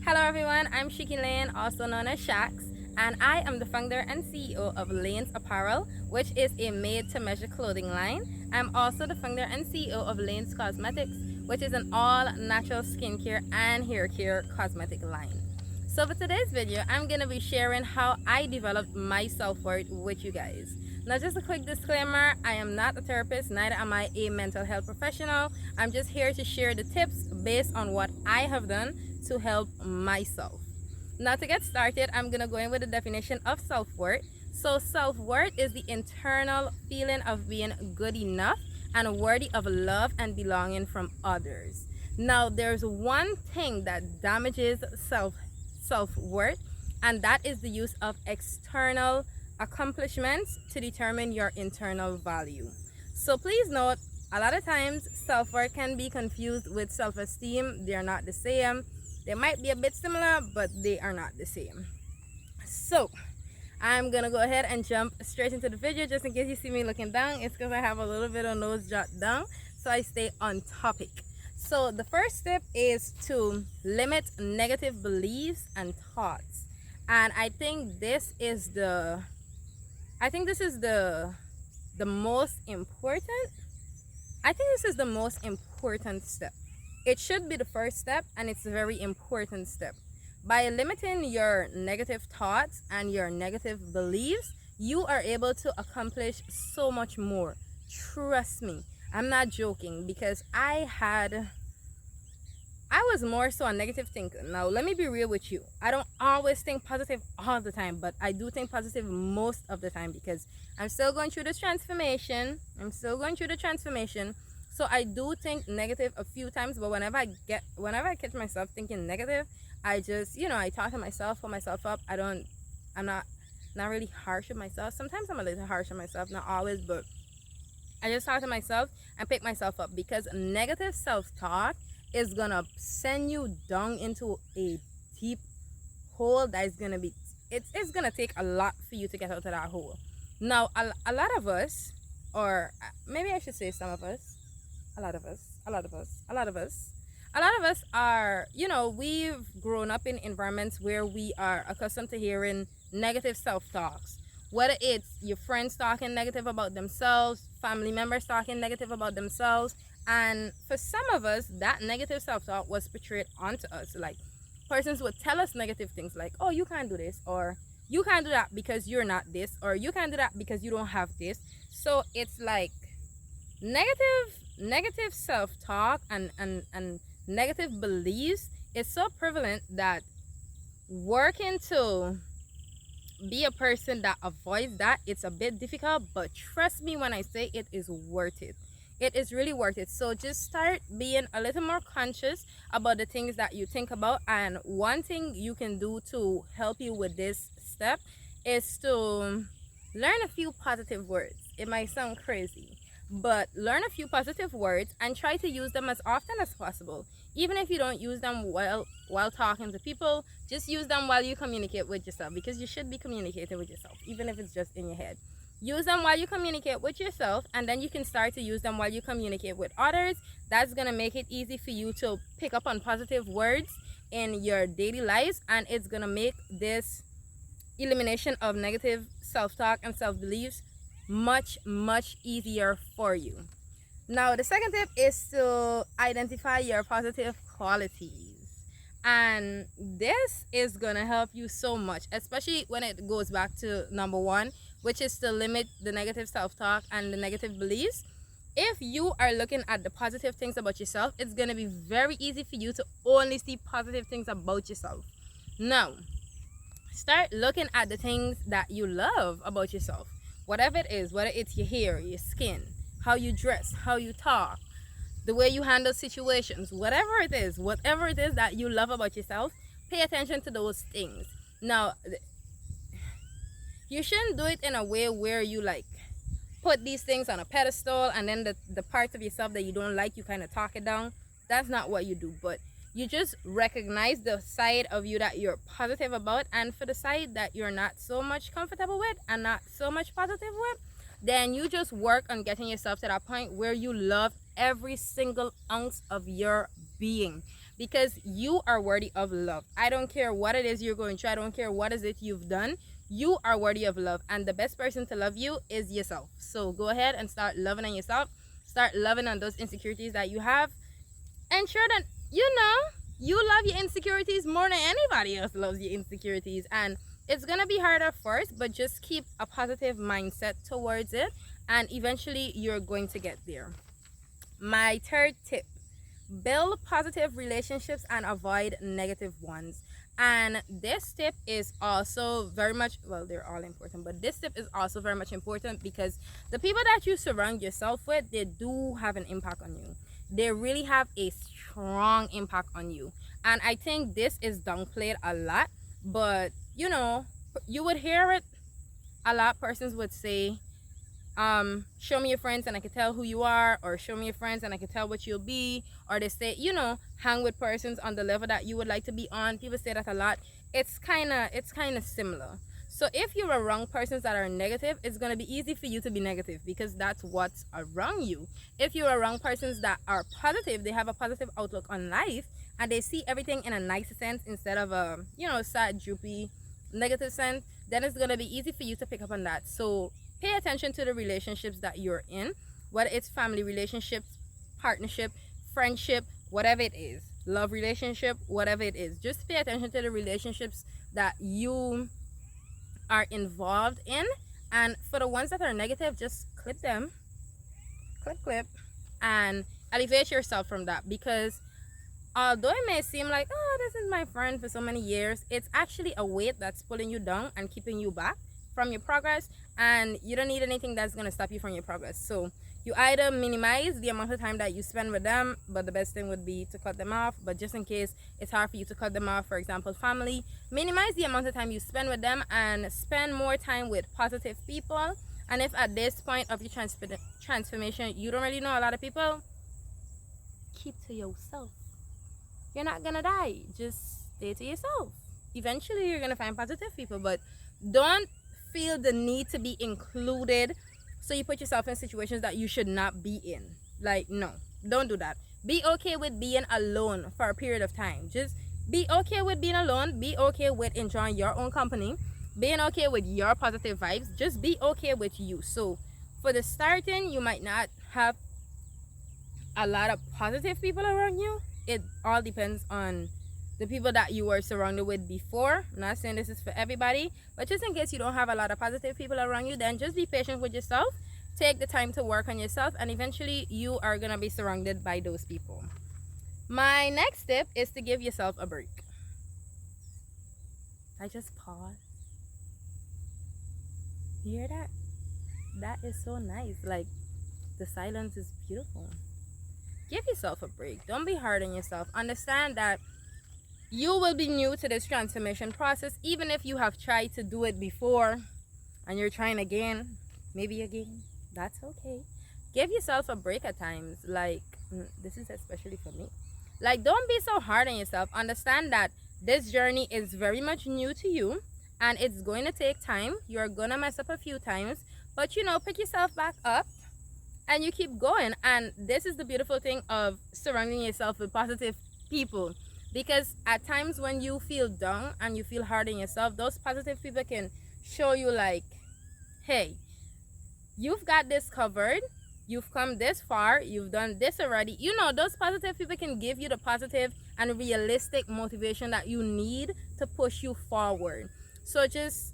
Hello everyone, I'm Shakkeene Layne, also known as Shax, and I am the founder and CEO of Layne's Apparel, which is a made-to-measure clothing line. I'm also the founder and CEO of Layne's Cosmetics, which is an all-natural skincare and hair care cosmetic line. So for today's video, I'm going to be sharing how I developed my self-worth with you guys. Now, just a quick disclaimer, I am not a therapist, neither am I a mental health professional. I'm just here to share the tips based on what I have done to help myself. Now, to get started, I'm going to go in with the definition of self-worth. So self-worth is the internal feeling of being good enough and worthy of love and belonging from others. Now, there's one thing that damages self-worth, and that is the use of external accomplishments to determine your internal value. So please note, a lot of times self-worth can be confused with self-esteem. They're not the same. They might be a bit similar, but they are not the same. So I'm gonna go ahead and jump straight into the video. Just in case you see me looking down, it's because I have a little bit of nose jot down, so I stay on topic. So the first step is to limit negative beliefs and thoughts, and I think this is the most important. I think this is the most important step. It should be the first step, and it's a very important step. By limiting your negative thoughts and your negative beliefs, you are able to accomplish so much more. Trust me, I'm not joking, because I was more so a negative thinker. Now, let me be real with you. I don't always think positive all the time, but I do think positive most of the time, because I'm still going through this transformation. So I do think negative a few times, but whenever I catch myself thinking negative, I just, I talk to myself, pull myself up. I'm not really harsh with myself. Sometimes I'm a little harsh on myself, not always, but I just talk to myself and pick myself up, because negative self-talk is gonna send you down into a deep hole that is gonna be, it's gonna take a lot for you to get out of that hole. Now, a lot of us, or maybe I should say some of us, a lot of us are, we've grown up in environments where we are accustomed to hearing negative self-talks. Whether it's your friends talking negative about themselves, family members talking negative about themselves, and for some of us, that negative self-talk was portrayed onto us. Like, persons would tell us negative things like, oh, you can't do this, or you can't do that because you're not this, or you can't do that because you don't have this. So it's like negative self-talk and negative beliefs is so prevalent that working to be a person that avoids that, it's a bit difficult, but trust me when I say it is worth it. It is really worth it. So just start being a little more conscious about the things that you think about. And one thing you can do to help you with this step is to learn a few positive words. It might sound crazy, but learn a few positive words and try to use them as often as possible. Even if you don't use them while talking to people, just use them while you communicate with yourself, because you should be communicating with yourself, even if it's just in your head. Use them while you communicate with yourself, and then you can start to use them while you communicate with others. That's going to make it easy for you to pick up on positive words in your daily lives, and it's going to make this elimination of negative self-talk and self-beliefs much easier for you. Now, the second tip is to identify your positive qualities, and this is gonna help you so much, especially when it goes back to number one, which is to limit the negative self-talk and the negative beliefs. If you are looking at the positive things about yourself, it's gonna be very easy for you to only see positive things about yourself. Now, start looking at the things that you love about yourself. Whatever it is, whether it's your hair, your skin, how you dress, how you talk, the way you handle situations, whatever it is that you love about yourself, pay attention to those things. Now, you shouldn't do it in a way where you like put these things on a pedestal, and then the parts of yourself that you don't like, you kind of talk it down. That's not what you do, but you just recognize the side of you that you're positive about, and for the side that you're not so much comfortable with and not so much positive with, then you just work on getting yourself to that point where you love every single ounce of your being. because you are worthy of love. I don't care what it is you're going through. I don't care what is it you've done. You are worthy of love, and the best person to love you is yourself. So go ahead and start loving on yourself. Start loving on those insecurities that you have. Ensure that you love your insecurities more than anybody else loves your insecurities, and it's gonna be hard at first, but just keep a positive mindset towards it, and eventually you're going to get there. My third tip: build positive relationships and avoid negative ones. And this tip is also very much, well, they're all important, but this tip is also very much important because the people that you surround yourself with, they do have an impact on you. They really have a strong impact on you. And I think this is downplayed a lot, but you would hear it a lot. Persons would say, show me your friends and I can tell who you are, or show me your friends and I can tell what you'll be, or they say, hang with persons on the level that you would like to be on. People say that a lot. It's kind of similar. So if you're around persons that are negative, it's going to be easy for you to be negative because that's what's around you. If you're around persons that are positive, they have a positive outlook on life, and they see everything in a nice sense instead of a sad, droopy, negative sense, then it's going to be easy for you to pick up on that. So pay attention to the relationships that you're in, whether it's family relationships, partnership, friendship, whatever it is, love relationship, whatever it is. Just pay attention to the relationships that you are involved in, and for the ones that are negative, just clip them, clip, and elevate yourself from that. Because although it may seem like, oh, this is my friend for so many years, it's actually a weight that's pulling you down and keeping you back from your progress, and you don't need anything that's going to stop you from your progress. So you either minimize the amount of time that you spend with them, but the best thing would be to cut them off. But just in case it's hard for you to cut them off, for example, family, minimize the amount of time you spend with them and spend more time with positive people. And if at this point of your transformation you don't really know a lot of people, keep to yourself. You're not gonna die. Just stay to yourself. Eventually you're gonna find positive people, but don't feel the need to be included, so you put yourself in situations that you should not be in. Like, no, don't do that. Be okay with being alone for a period of time. Just be okay with being alone. Be okay with enjoying your own company, being okay with your positive vibes. Just be okay with you. So for the starting, you might not have a lot of positive people around you. It all depends on the people that you were surrounded with before. I'm not saying this is for everybody, but just in case you don't have a lot of positive people around you, then just be patient with yourself. Take the time to work on yourself, and eventually you are going to be surrounded by those people. My next tip is to give yourself a break. I just pause. You hear that? That is so nice. Like, the silence is beautiful. Give yourself a break. Don't be hard on yourself. Understand that you will be new to this transformation process, even if you have tried to do it before and you're trying again, maybe again. That's okay. Give yourself a break at times. Like, this is especially for me. Like, don't be so hard on yourself. Understand that this journey is very much new to you, and it's going to take time. You're going to mess up a few times, but pick yourself back up and you keep going. And this is the beautiful thing of surrounding yourself with positive people. Because at times when you feel down and you feel hard on yourself, those positive people can show you like, hey, you've got this covered. You've come this far. You've done this already. Those positive people can give you the positive and realistic motivation that you need to push you forward. So just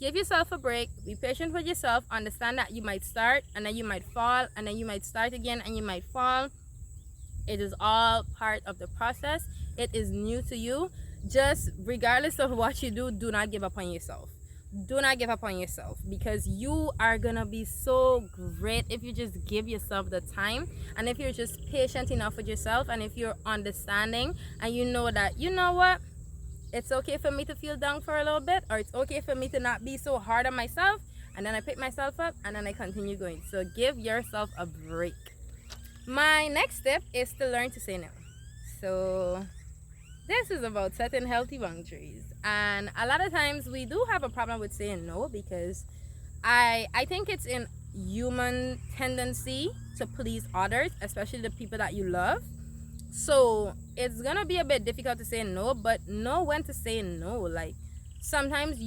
give yourself a break. Be patient with yourself. Understand that you might start and then you might fall, and then you might start again and you might fall. It is all part of the process. It is new to you. Just regardless of what you do, do not give up on yourself. Do not give up on yourself, because you are gonna be so great if you just give yourself the time, and if you're just patient enough with yourself, and if you're understanding and you know that, what, it's okay for me to feel down for a little bit, or it's okay for me to not be so hard on myself, and then I pick myself up and then I continue going. So give yourself a break. My next step is to learn to say no. So this is about setting healthy boundaries, and a lot of times we do have a problem with saying no, because I think it's in human tendency to please others, especially the people that you love. So it's gonna be a bit difficult to say no, but know when to say no. Like sometimes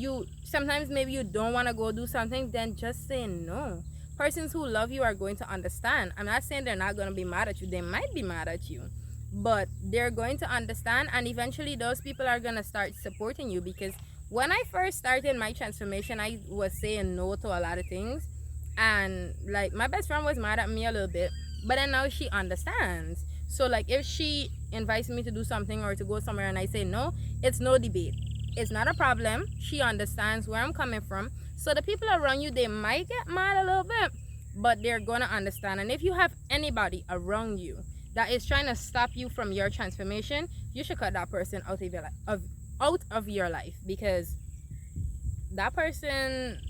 maybe you don't want to go do something, then just say no. Persons who love you are going to understand. I'm not saying they're not going to be mad at you. They might be mad at you, but they're going to understand, and eventually those people are going to start supporting you. Because when I first started my transformation, I was saying no to a lot of things, and like my best friend was mad at me a little bit, but then now she understands. So like if she invites me to do something or to go somewhere and I say no, it's no debate. It's not a problem. She understands where I'm coming from. So the people around you, they might get mad a little bit, but they're going to understand. And if you have anybody around you that is trying to stop you from your transformation, you should cut that person out of your life, out of your life, because that person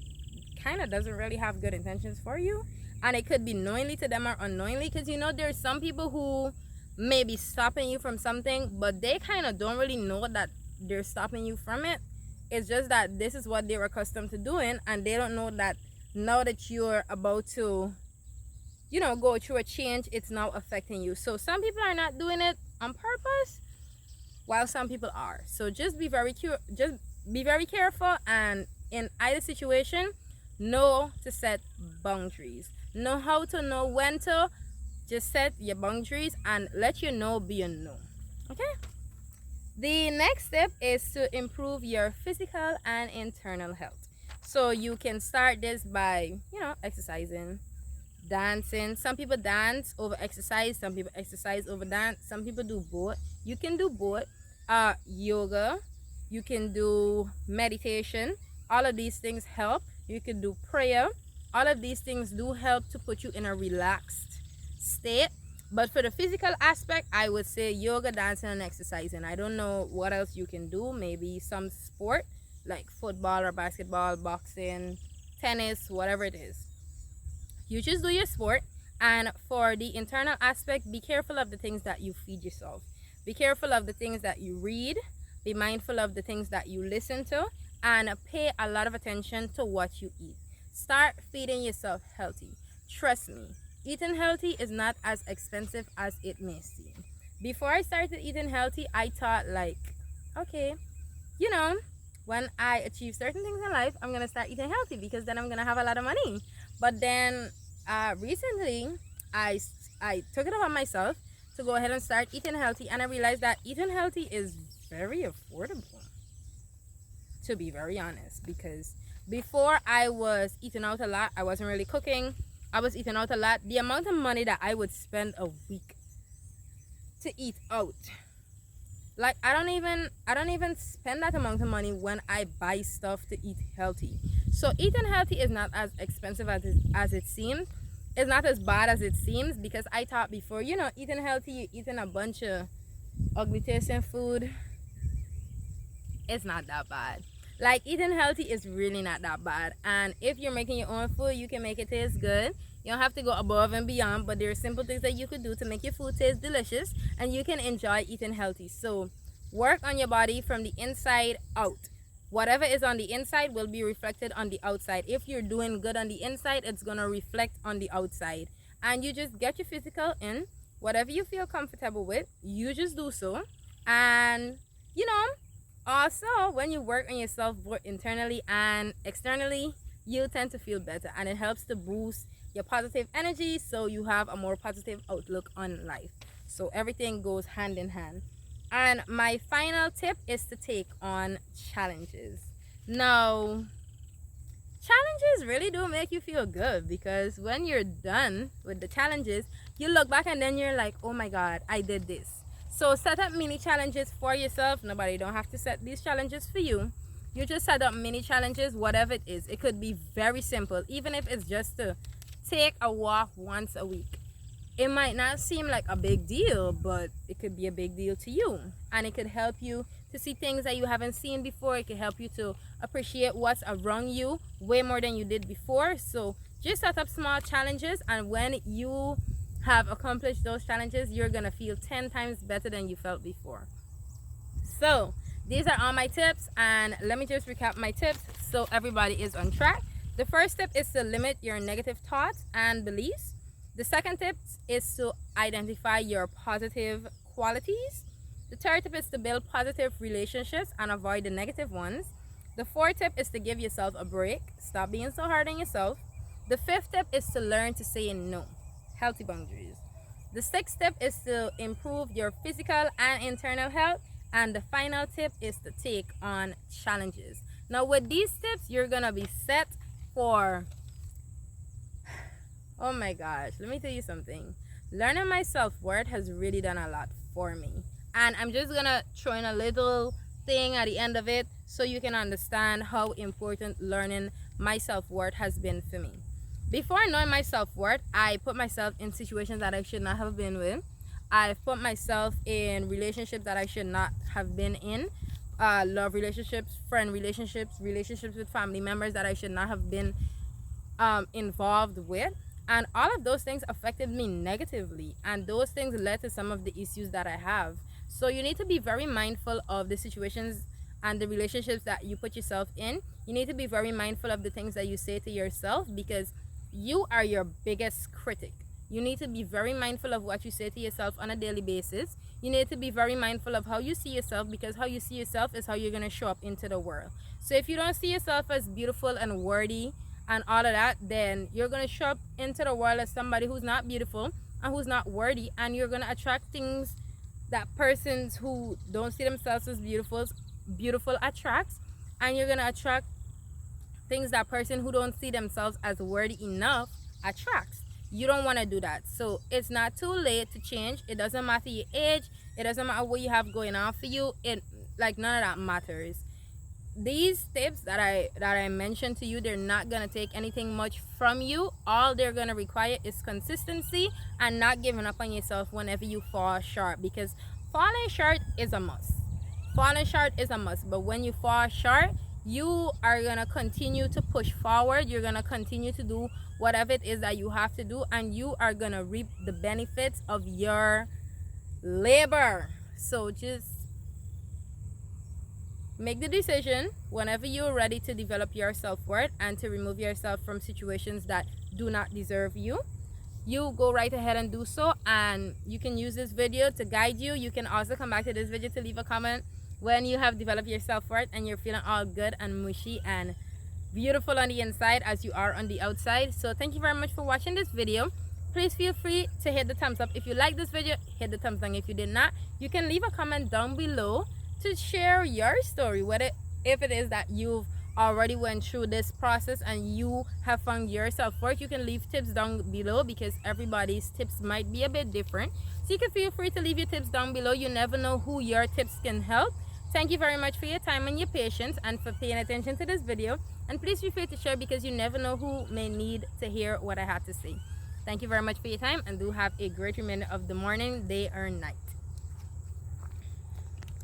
kind of doesn't really have good intentions for you. And it could be knowingly to them or unknowingly, because there's some people who may be stopping you from something, but they kind of don't really know that they're stopping you from it. It's just that this is what they're accustomed to doing, and they don't know that now that you're about to go through a change, it's now affecting you. So some people are not doing it on purpose, while some people are. So just be very careful, and in either situation, know to set boundaries. Know how to know when to just set your boundaries, and let your no be a no. Okay? The next step is to improve your physical and internal health. So you can start this by, exercising, dancing. Some people dance over exercise, some people exercise over dance, some people do both. You can do both. Yoga, you can do meditation. All of these things help. You can do prayer. All of these things do help to put you in a relaxed state. But for the physical aspect, I would say yoga, dancing, and exercising. I don't know what else you can do. Maybe some sport like football or basketball, boxing, tennis, whatever it is. You just do your sport. And for the internal aspect, be careful of the things that you feed yourself. Be careful of the things that you read. Be mindful of the things that you listen to. And pay a lot of attention to what you eat. Start feeding yourself healthy. Trust me. Eating healthy is not as expensive as it may seem. Before I started eating healthy, I thought okay, when I achieve certain things in life, I'm going to start eating healthy because then I'm going to have a lot of money. But then recently, I took it upon myself to go ahead and start eating healthy, and I realized that eating healthy is very affordable, to be very honest, because before I was eating out a lot. I wasn't really cooking. I was eating out a lot. The amount of money that I would spend a week to eat out, I don't even spend that amount of money when I buy stuff to eat healthy. So eating healthy is not as expensive as it seems. It's not as bad as it seems, because I thought before, eating healthy, you're eating a bunch of ugly tasting food. It's not that bad. Eating healthy is really not that bad. And if you're making your own food, you can make it taste good. You don't have to go above and beyond, but there are simple things that you could do to make your food taste delicious, and you can enjoy eating healthy. So work on your body from the inside out. Whatever is on the inside will be reflected on the outside. If you're doing good on the inside, it's going to reflect on the outside. And you just get your physical in. Whatever you feel comfortable with, you just do so. And, also, when you work on yourself both internally and externally, you tend to feel better, and it helps to boost your positive energy, so you have a more positive outlook on life. So everything goes hand in hand. And my final tip is to take on challenges. Now, challenges really do make you feel good, because when you're done with the challenges, you look back and then you're like, oh my God, I did this. So set up mini challenges for yourself. Nobody don't have to set these challenges for you. You just set up mini challenges, whatever it is. It could be very simple, even if it's just to take a walk once a week. It might not seem like a big deal, but it could be a big deal to you. And it could help you to see things that you haven't seen before. It could help you to appreciate what's around you way more than you did before. So just set up small challenges, and when you have accomplished those challenges, you're gonna feel 10 times better than you felt before. So these are all my tips, and let me just recap my tips so everybody is on track. The first tip is to limit your negative thoughts and beliefs. The second tip is to identify your positive qualities. The third tip is to build positive relationships and avoid the negative ones. The fourth tip is to give yourself a break. Stop being so hard on yourself. The fifth tip is to learn to say no. Healthy boundaries. The sixth tip is to improve your physical and internal health. And the final tip is to take on challenges. Now with these tips, you're going to be set for, oh my gosh, let me tell you something. Learning my self-worth has really done a lot for me. And I'm just going to throw in a little thing at the end of it so you can understand how important learning my self-worth has been for me. Before knowing my self-worth, I put myself in situations that I should not have been with. I've put myself in relationships that I should not have been in. Love relationships, friend relationships, relationships with family members that I should not have been involved with. And all of those things affected me negatively. And those things led to some of the issues that I have. So you need to be very mindful of the situations and the relationships that you put yourself in. You need to be very mindful of the things that you say to yourself, because you are your biggest critic. You need to be very mindful of what you say to yourself on a daily basis. You need to be very mindful of how you see yourself, because how you see yourself is how you're going to show up into the world. So if you don't see yourself as beautiful and worthy and all of that, then you're going to show up into the world as somebody who's not beautiful and who's not worthy, and you're going to attract things that persons who don't see themselves as beautiful attracts, and you're going to attract things that person who don't see themselves as worthy enough attracts. You don't want to do that. So it's not too late to change. It doesn't matter your age. It doesn't matter what you have going on for you. It, like, none of that matters. These tips that I mentioned to you, they're not going to take anything much from you. All they're going to require is consistency and not giving up on yourself whenever you fall short, because falling short is a must. Falling short is a must. But when you fall short, you are going to continue to push forward. You're going to continue to do whatever it is that you have to do, and you are going to reap the benefits of your labor. So just make the decision whenever you're ready to develop your self-worth and to remove yourself from situations that do not deserve you. You go right ahead and do so, and you can use this video to guide you. You can also come back to this video to leave a comment when you have developed your self-worth and you're feeling all good and mushy and beautiful on the inside as you are on the outside. So thank you very much for watching this video. Please feel free to hit the thumbs up if you like this video. Hit the thumbs down if you did not. You can leave a comment down below to share your story, whether if it is that you've already went through this process and you have found your self-worth. You can leave tips down below, because everybody's tips might be a bit different. So you can feel free to leave your tips down below. You never know who your tips can help. Thank you very much for your time and your patience and for paying attention to this video. And please feel free to share, because you never know who may need to hear what I have to say. Thank you very much for your time, and do have a great remainder of the morning, day, or night.